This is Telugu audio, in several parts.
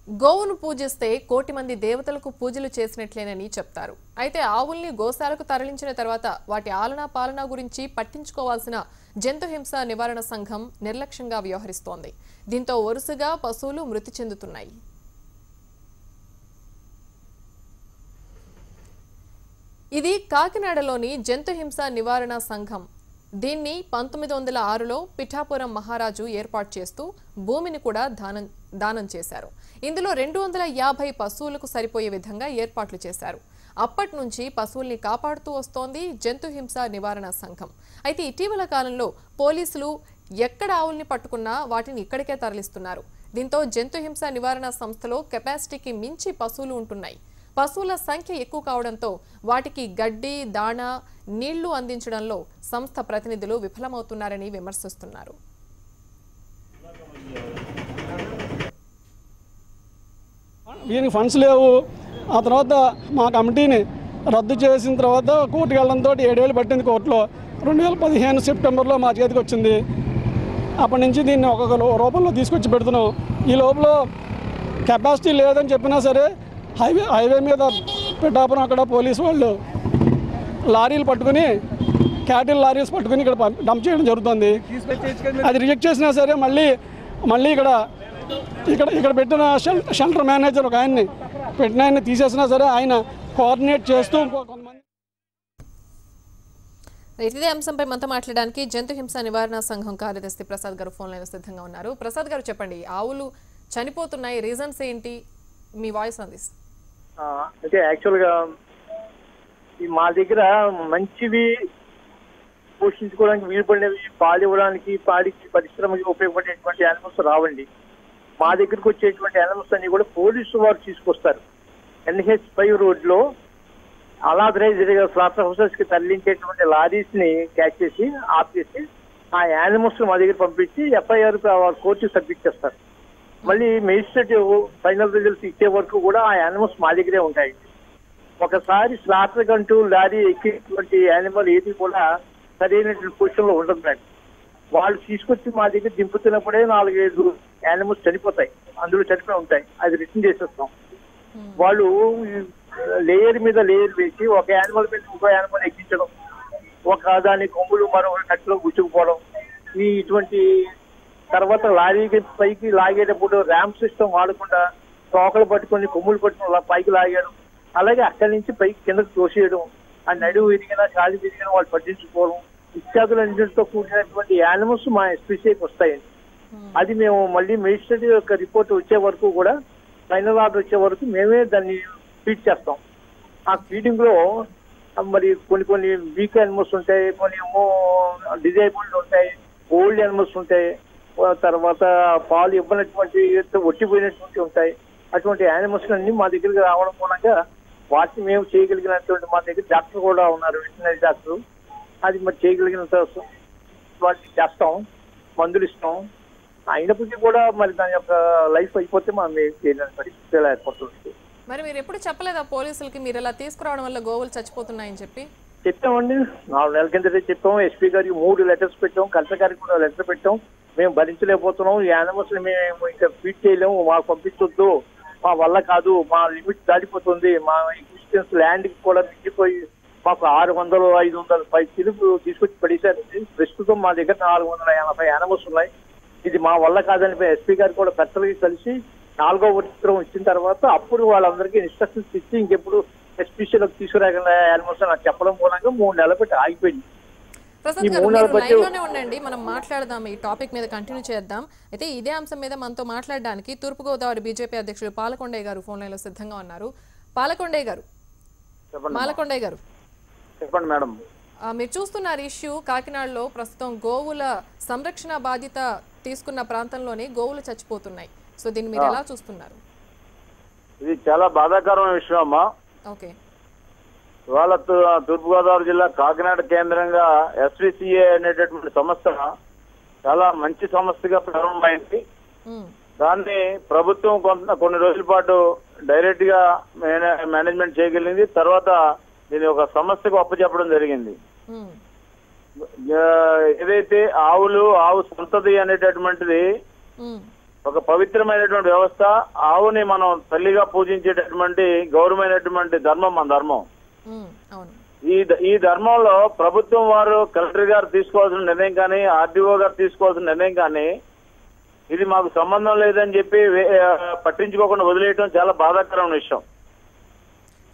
గోవును పూజిస్తే కోటి మంది దేవతలకు పూజలు చేసినట్లేనని చెప్తారు. అయితే ఆవుల్ని గోశాలకు తరలించిన తర్వాత వాటి ఆలనా పాలనా గురించి పట్టించుకోవాల్సిన జంతుహింస నివారణ సంఘం నిర్లక్ష్యంగా వ్యవహరిస్తోంది. దీంతో వరుసగా పశువులు మృతి చెందుతున్నాయి. ఇది కాకినాడలోని జంతుహింస నివారణ సంఘం. దీన్ని 1906లో పిఠాపురం మహారాజు ఏర్పాటు చేస్తూ భూమిని కూడా దానం చేశారు. ఇందులో 250 పశువులకు సరిపోయే విధంగా ఏర్పాట్లు చేశారు. అప్పటి నుంచి పశువుల్ని కాపాడుతూ వస్తోంది జంతుహింస నివారణ సంఘం. అయితే ఇటీవల కాలంలో పోలీసులు ఎక్కడ ఆవుల్ని పట్టుకున్నా వాటిని ఇక్కడికే తరలిస్తున్నారు. దీంతో జంతుహింస నివారణ సంస్థలో కెపాసిటీకి మించి పశువులు ఉంటున్నాయి. పశువుల సంఖ్య ఎక్కువ కావడంతో వాటికి గడ్డి, దాణా, నీళ్లు అందించడంలో సంస్థ ప్రతినిధులు విఫలమవుతున్నారని విమర్శిస్తున్నారు. దీనికి ఫండ్స్ లేవు. ఆ తర్వాత మా కమిటీని రద్దు చేసిన తర్వాత కోర్టుకు వెళ్ళడంతో 7,000 పట్టింది. కోర్టులో 2015 సెప్టెంబర్లో మా చేతికి వచ్చింది. అప్పటి నుంచి దీన్ని ఒక్కొక్క రూపంలో తీసుకొచ్చి పెడుతున్నాం. ఈ లోపల కెపాసిటీ లేదని చెప్పినా సరే హైవే మీద పిఠాపురం అక్కడ పోలీసు వాళ్ళు లారీలు పట్టుకుని క్యాటిల్ లారీస్ పట్టుకుని ఇక్కడ డంప్ చేయడం జరుగుతుంది. అది రిజెక్ట్ చేసినా సరే మళ్ళీ ఇక్కడ పెట్టిన షెల్టర్ మేనేజర్ ఒక ఆయన్ని పెట్టిన ఆయన్ని తీసేసినా సరే ఆయన కోఆర్డినేట్ చేస్తూ కొంతమంది. ఇదే అంశంపై మనతో మాట్లాడడానికి జంతుహింస నివారణ సంఘం కార్యదర్శి ప్రసాద్ గారు ఫోన్ లైన్ సిద్ధంగా ఉన్నారు. ప్రసాద్ గారు చెప్పండి, ఆవులు చనిపోతున్నాయి, రీజన్స్ ఏంటి? మీ వాయిస్ అందిస్తుంది. అంటే యాక్చువల్గా మా దగ్గర మంచివి పోషించుకోవడానికి వీలుపడినవి, పాలు ఇవ్వడానికి, పాడికి పరిశ్రమకి ఉపయోగపడేటువంటి యానిమల్స్ రావండి. మా దగ్గరకు వచ్చేటువంటి యానిమల్స్ అన్ని కూడా పోలీసు వారు తీసుకొస్తారు. NH5 రోడ్లో అనాథరైజ్డ్ స్లాటర్ హౌసెస్ కి తరలించేటువంటి లారీస్ ని క్యాచ్ చేసి ఆపేసి ఆ యానిమల్స్ మా దగ్గర పంపించి FIR కోర్టుకి సబ్మిట్ చేస్తారు. మళ్ళీ మెజిస్ట్రేట్ ఫైనల్ రిజల్ట్స్ ఇచ్చే వరకు కూడా ఆ యానిమల్స్ మా దగ్గరే ఉంటాయి. ఒకసారి స్లాటర్ కంటూ లారీ ఎక్కేటువంటి యానిమల్ ఏది కూడా సరైనటువంటి పొజిషన్ లో ఉండదు మేడం. వాళ్ళు తీసుకొచ్చి మా దగ్గర దింపుతున్నప్పుడే 4-5 యానిమల్స్ చనిపోతాయి, అందులో చనిపోయి ఉంటాయి. అది రిటర్న్ చేసేస్తాం. వాళ్ళు లేయర్ మీద లేయర్ వేసి ఒక యానిమల్ మీద ఇంకో యానిమల్ ఎక్కించడం, ఒక దాని కొమ్ములు మరొక కట్టులో గుచ్చుకుపోవడం, ఇటువంటి తర్వాత లారీకి పైకి లాగేటప్పుడు ర్యాంప్ సిస్టమ్ వాడకుండా తోకలు పట్టుకొని కొమ్ములు పట్టుకుని పైకి లాగేయడం, అలాగే అక్కడి నుంచి పైకి కిందకు తోసేయడం, ఆ నడువు విరిగినా కాలి విరిగినా వాళ్ళు పట్టించుకోవడం ఇత్యాదులన్నింటితో కూడినటువంటి యానిమల్స్ మా SPCAకి వస్తాయండి. అది మేము మళ్ళీ మెజిస్ట్రేట్ యొక్క రిపోర్ట్ వచ్చే వరకు కూడా, ఫైనల్ ఆర్డర్ వచ్చే వరకు మేమే దాన్ని ఫీడ్ చేస్తాం. ఆ ఫీడింగ్ లో మరి కొన్ని వీక్ యానిమల్స్ ఉంటాయి, కొన్ని ఏమో డిజేబుల్డ్ ఉంటాయి, ఓల్డ్ యానిమల్స్ ఉంటాయి, తర్వాత పాలు ఇవ్వనటువంటి ఒట్టిపోయినటువంటి ఉంటాయి. అటువంటి యానిమల్స్ అన్ని మా దగ్గరికి రావడం మూలంగా వాటిని మేము చేయగలిగినటువంటి, మా దగ్గర డాక్టర్ కూడా ఉన్నారు, వెటర్నరీ డాక్టర్. అది మరి చేయగలిగినంత వాటిని చేస్తాం, మందులు ఇస్తాం. అయినప్పటికీ కూడా మరి దాని యొక్క లైఫ్ అయిపోతే మనం చేయలేని పరిస్థితి ఏర్పడుతుంది. మరి మీరు ఎప్పుడు చెప్పలేదా పోలీసులకి మీరు ఇలా తీసుకురావడం వల్ల గోవులు చచ్చిపోతున్నాయని చెప్పి? చెప్పామండి, 4 నెలల కిందటే చెప్పాం. SP గారికి 3 లెటర్స్ పెట్టాం, కలెక్టర్ గారికి కూడా లెటర్ పెట్టాం. మేము భరించలేకపోతున్నాం, ఈ యానిమల్స్ మేము ఇంకా ఫీడ్ చేయలేము, మాకు పంపించొద్దు, మా వల్ల కాదు, మా లిమిట్ దాటిపోతుంది, మా ఎగ్జిస్టెన్స్ ల్యాండ్ కి కూడా మించిపోయి మాకు 600-500 చిలుపు తీసుకొచ్చి పడేశారు. ప్రస్తుతం మా దగ్గర 480 యానిమల్స్ ఉన్నాయి. ఇది మా వల్ల కాదని SP గారు కూడా పెద్దలకి కలిసి 4వ ఉత్తరం ఇచ్చిన తర్వాత అప్పుడు వాళ్ళందరికీ ఇన్స్ట్రక్షన్స్ ఇచ్చి ఇంకెప్పుడు SPCలోకి తీసుకురాగల యానిమల్స్ నాకు చెప్పడం మూలంగా 3 నెలలు పెట్టి ఆగిపోయింది. ఉండండి, మనం మాట్లాడదాం, ఈ టాపిక్ మీద కంటిన్యూ చేద్దాం. అయితే ఇదే అంశం మీద మనతో మాట్లాడడానికి తూర్పుగోదావరి బీజేపీ అధ్యక్షుడు పాలకొండయ్య గారు ఫోన్ లైన్ లో సిద్ధంగా ఉన్నారు. పాలకొండయ్య గారు చెప్పండి మేడం. మీరు చూస్తున్నారు ఇష్యూ కాకినాడలో ప్రస్తుతం గోవుల సంరక్షణ బాధ్యత తీసుకున్న ప్రాంతంలోనే గోవులు చచ్చిపోతున్నాయి. సో దీన్ని మీరు ఎలా చూస్తున్నారు? ఇది చాలా బాధాకరమైన విషయం అమ్మా. ఓకే, ఇవాళ తూర్పుగోదావరి జిల్లా కాకినాడ కేంద్రంగా SPCA అనేటటువంటి సంస్థ చాలా మంచి సంస్థగా ప్రారంభమైంది. దాన్ని ప్రభుత్వం కొన్ని రోజుల పాటు డైరెక్ట్ గా మేనేజ్మెంట్ చేయగలిగింది. తర్వాత దీని ఒక సంస్థకు అప్పచెప్పడం జరిగింది. ఏదైతే ఆవు సంతతి అనేటటువంటిది ఒక పవిత్రమైనటువంటి వ్యవస్థ. ఆవుని మనం తల్లిగా పూజించేటటువంటి గౌరవమైనటువంటి ధర్మం మన ధర్మం. అవును. ఈ ధర్మంలో ప్రభుత్వం వారు కలెక్టర్ గారు తీసుకోవాల్సిన నిర్ణయం కానీ ఆర్డీఓ గారు తీసుకోవాల్సిన నిర్ణయం కానీ ఇది మాకు సంబంధం లేదని చెప్పి పట్టించుకోకుండా వదిలేయడం చాలా బాధాకరమైన విషయం.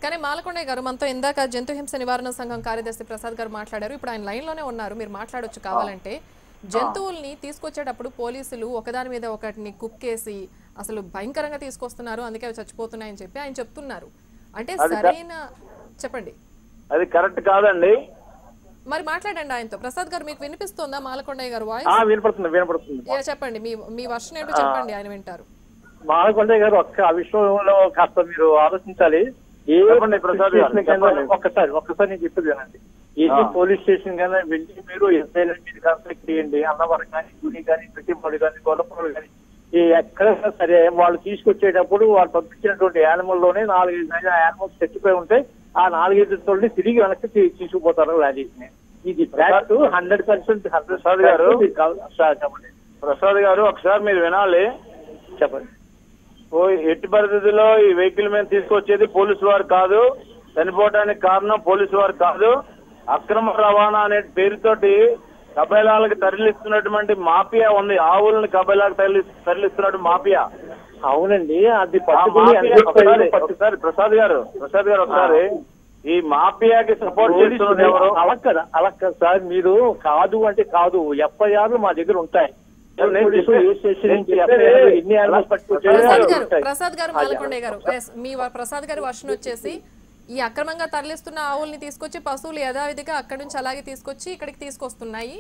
కానీ మాలకొండయ్య గారు మనతో ఇందాక జంతు హింస నివారణ సంఘం కార్యదర్శి ప్రసాద్ గారు మాట్లాడారు. ఇప్పుడు ఆయన లైన్ లోనే ఉన్నారు, మీరు మాట్లాడొచ్చు కావాలంటే. జంతువుల్ని తీసుకొచ్చేటప్పుడు పోలీసులు ఒకదాని మీద ఒకటిని కుక్కేసి అసలు భయంకరంగా తీసుకొస్తున్నారు, అందుకే అవి చచ్చిపోతున్నాయని చెప్పి ఆయన చెప్తున్నారు. అంటే సరైన చెప్పండి, అది కరెక్ట్ కాదండి. మరి మాట్లాడండి ఆయనతో. ప్రసాద్ గారు మీకు వినిపిస్తుందా మాలకొండయ్య గారు వాయిస్? వినపడుతుంది. చెప్పండి, మీ వర్షన్ ఏంటో చెప్పండి, ఆయన వింటారు. మాలకొండయ్య గారు ఆ విషయంలో కాస్త మీరు ఆలోచించాలి. ఒక్కసారి నేను చెప్పేది వినండి. ఏది పోలీస్ స్టేషన్ కానీ వెళ్ళి మీరు ఎస్ఐ మీద కాన్ఫ్లిక్ట్ చేయండి, అన్నవరం కానీ గుడి కానీ పెట్టిపాడు కానీ గొల్లపూడి కానీ ఎక్కడైనా సరే వాళ్ళు తీసుకొచ్చేటప్పుడు వాళ్ళు పంపించినటువంటి యానిమల్ లోనే 4-5 యానిమల్స్ చచ్చిపోయి ఉంటాయి. ఆ 4-5 తోళ్ళని తిరిగి వెనక్కి తీసుకుపోతారు లారీని. ఇది 100%. ప్రసాద్ గారు ఒకసారి మీరు వినాలి, చెప్పండి. ఎట్టి పరిస్థితుల్లో ఈ వెహికల్ మీద తీసుకొచ్చేది పోలీసు వారు కాదు, చనిపోవడానికి కారణం పోలీసు వారు కాదు. అక్రమ రవాణా అనే పేరుతోటి కబైలాలకు తరలిస్తున్నటువంటి మాఫియా ఉంది. ఆవులను కబైలాలకు తరలిస్తున్నట్టు మాఫియా. అవునండి, అది ఒకసారి ప్రసాద్ గారు ఒకసారి ఈ మాఫియాకి సపోర్ట్ చేస్తున్నది ఎవరు? అలా కదా సార్, మీరు కాదు అంటే కాదు, ఎఫ్ఐఆర్లు మా దగ్గర ఉంటాయి. ప్రసాద్ గారు మాలకొండయ్య గారు, మీ ప్రసాద్ గారి వర్షన్ వచ్చేసి ఈ అక్రమంగా తరలిస్తున్న ఆవుల్ని తీసుకొచ్చి పశువులు యథావిధిగా అక్కడి నుంచి అలాగే తీసుకొచ్చి ఇక్కడికి తీసుకొస్తున్నాయి.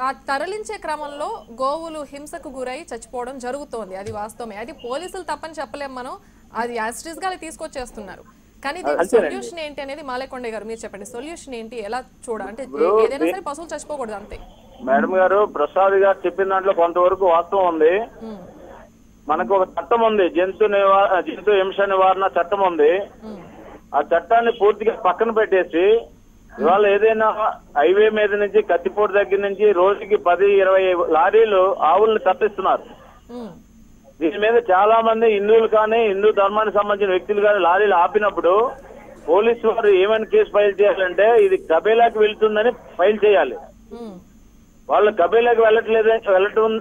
ఆ తరలించే క్రమంలో గోవులు హింసకు గురై చచ్చిపోవడం జరుగుతోంది, అది వాస్తవమే. అది పోలీసులు తప్పని చెప్పలేం మనం, అది యాస్టిస్ గా తీసుకొచ్చేస్తున్నారు. కానీ సొల్యూషన్ ఏంటి అనేది మాలకొండయ్య గారు మీరు చెప్పండి. సొల్యూషన్ ఏంటి, ఎలా అంటే ఏదైనా సరే పశువులు చచ్చిపోకూడదు అంతే. మేడం గారు, ప్రసాద్ గారు చెప్పిన దాంట్లో కొంతవరకు వాస్తవం ఉంది. మనకు ఒక చట్టం ఉంది, జంతు హింస నివారణ చట్టం ఉంది. ఆ చట్టాన్ని పూర్తిగా పక్కన పెట్టేసి ఇవాళ ఏదైనా హైవే మీద నుంచి కత్తిపూడి దగ్గర నుంచి రోజుకి 10-20 లారీలు ఆవులను తప్పిస్తున్నారు. దీని మీద చాలా మంది హిందువులు కానీ హిందూ ధర్మానికి సంబంధించిన వ్యక్తులు కానీ లారీలు ఆపినప్పుడు పోలీసు వారు ఏమైనా కేసు ఫైల్ చేయాలంటే ఇది కబేలాకి వెళ్తుందని ఫైల్ చేయాలి. వాళ్ళు కబేలాకి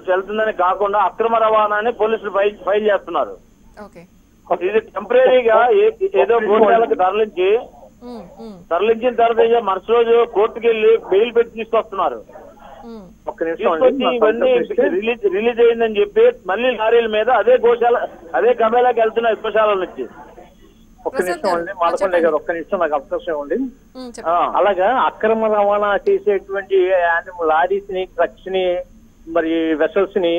వెళ్తుందని కాకుండా అక్రమ రవాణాని పోలీసులు ఫైల్ చేస్తున్నారు. ఇది టెంపరీగా ఏదో గోశాలకు తరలించిన తర్వాత మరుసటి రోజు కోర్టుకు వెళ్ళి బెయిల్ పెట్టి తీసుకొస్తున్నారు. ఇవన్నీ రిలీజ్ అయిందని చెప్పి మళ్ళీ లారీల మీద అదే కబేలాకి వెళ్తున్నాయి గోశాల నుంచి. ఒక్క నిమిషం నాకు అవకాశం ఉంది. అలాగా అక్రమ రవాణా చేసేటువంటి లారీస్ ని, ట్రక్స్ ని, మరి వెసల్స్ ని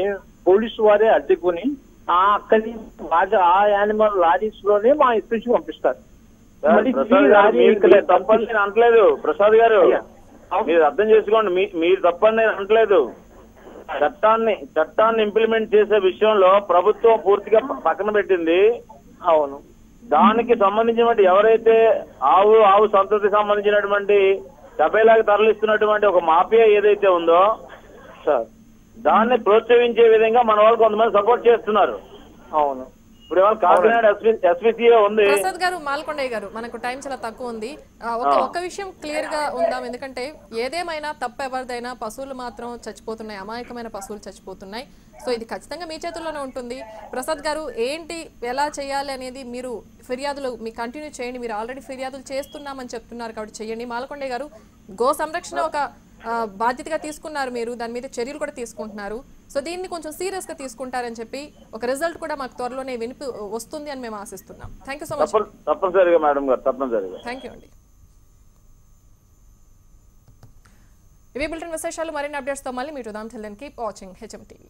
పోలీసు వారే అడ్డుకుని అక్కడి ఆ యానిమల్ లారీస్ లోనే మా ఇక్కడి నుంచి పంపిస్తారు. తప్పని నేను అనట్లేదు ప్రసాద్ గారు, మీరు అర్థం చేసుకోండి, మీరు తప్పని నేను అనట్లేదు. చట్టాన్ని ఇంప్లిమెంట్ చేసే విషయంలో ప్రభుత్వం పూర్తిగా పక్కన పెట్టింది. అవును, దానికి సంబంధించినటువంటి ఎవరైతే ఆవు సంతతికి సంబంధించినటువంటి కబేలాకి తరలిస్తున్నటువంటి ఒక మాఫియా ఏదైతే ఉందో సార్, దాన్ని ప్రోత్సహించే విధంగా మన వాళ్ళు కొంతమంది సపోర్ట్ చేస్తున్నారు. అవును, ఇప్పుడు ఏమైనా కాకినాడ ఎస్పీసీఏ ఉంది. ప్రసాద్ గారు, మాలకొండయ్య గారు, మనకు టైం చాలా తక్కువ ఉంది. ఒక విషయం క్లియర్ గా ఉందాం, ఎందుకంటే ఏదేమైనా తప్పు ఎవరిదైనా పశువులు మాత్రం చచ్చిపోతున్నాయి, అమాయకమైన పశువులు చచ్చిపోతున్నాయి. సో ఇది ఖచ్చితంగా మీ చేతుల్లోనే ఉంటుంది. ప్రసాద్ గారు, ఏంటి ఎలా చేయాలి అనేది మీరు ఫిర్యాదులు మీకు కంటిన్యూ చేయండి. మీరు ఆల్రెడీ ఫిర్యాదులు చేస్తున్నామని చెప్తున్నారు కాబట్టి చేయండి. మాలకొండయ్య గారు, గో సంరక్షణ ఒక బాధ్యతగా తీసుకున్నారు, మీరు దాని మీద చర్యలు కూడా తీసుకుంటున్నారు. సో దీన్ని కొంచెం సీరియస్ గా తీసుకుంటారని చెప్పి ఒక రిజల్ట్ కూడా మాకు త్వరలోనే వస్తుంది అని మేము ఆశిస్తున్నాం. Thank you so much. తప్పనిసరిగా మేడం గారు, తప్పనిసరిగా. థ్యాంక్ యూ అండి. ఇవి బులెటిన్ విశేషాలు. మరిన్ని అప్డేట్స్ తో మళ్ళీ మీటు దాం. Keep watching HM TV.